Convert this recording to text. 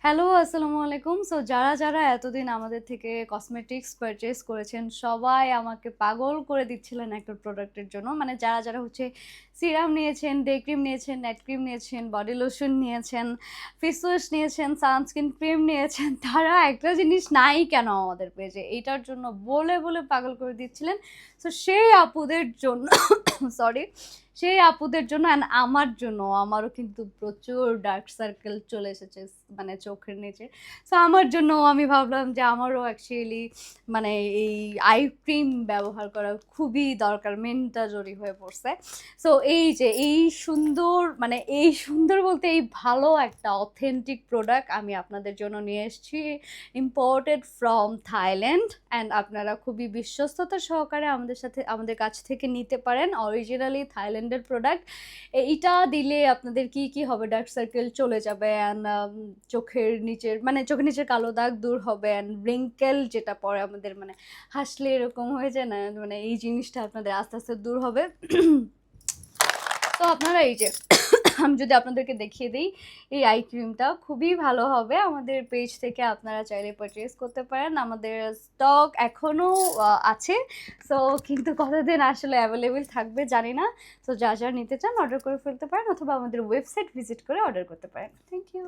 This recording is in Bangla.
হ্যালো, আসসালামু আলাইকুম। সো যারা যারা এতদিন আমাদের থেকে কসমেটিক্স পারচেজ করেছেন, সবাই আমাকে পাগল করে দিচ্ছিলেন একটা প্রোডাক্টের জন্য। মানে যারা যারা হচ্ছে সিরাম নিয়েছেন, ডে ক্রিম নিয়েছেন, নাইট ক্রিম নিয়েছেন, বডি লোশন নিয়েছেন, ফেস ওয়াশ নিয়েছেন, সানস্ক্রিন ক্রিম নিয়েছেন, তারা একটা জিনিস নাই কেন আমাদের পেজে, এইটার জন্য বলে বলে পাগল করে দিচ্ছিলেন। সো সেই আপুদের জন্য সরি সেই আপুদের জন্য অ্যান্ড আমার জন্য, আমারও কিন্তু প্রচুর ডার্ক সার্কেল চলে এসেছে মানে চোখের নিচে। সো আমার জন্য আমি ভাবলাম যে আমারও অ্যাকচুয়ালি মানে এই আই ক্রিম ব্যবহার করা খুবই দরকার, মেন্টাজরি হয়ে পড়ছে। সো এই যে এই সুন্দর বলতে এই ভালো একটা অথেন্টিক প্রোডাক্ট আমি আপনাদের জন্য নিয়ে এসেছি, ইম্পোর্টেড ফ্রম থাইল্যান্ড। অ্যান্ড আপনারা খুবই বিশ্বস্ততা সহকারে আমাদের কাছ থেকে নিতে পারেন অরিজিনালি থাইল্যান্ডের প্রোডাক্ট। এইটা দিলে আপনাদের কি কি হবে, ডার্ক সার্কেল চলে যাবে, অ্যান্ড চোখের নিচের কালো দাগ দূর হবে, অ্যান্ড রিঙ্কেল যেটা পরে আমাদের মানে হাসলে এরকম হয়ে যায় না, মানে এই জিনিসটা আপনাদের আস্তে আস্তে দূর হবে। তো আপনারা এই যে আমি যদি আপনাদেরকে দেখিয়ে দিই, এই আই ক্রিমটা খুবই ভালো হবে। আমাদের পেজ থেকে আপনারা চাইলে পারচেজ করতে পারেন, আমাদের স্টক এখনও আছে। সো কিন্তু কতদিন আসলে অ্যাভেলেবেল থাকবে জানি না। সো যা যা নিতে চান অর্ডার করে ফেলতে পারেন, অথবা আমাদের ওয়েবসাইট ভিজিট করে অর্ডার করতে পারেন। Thank you.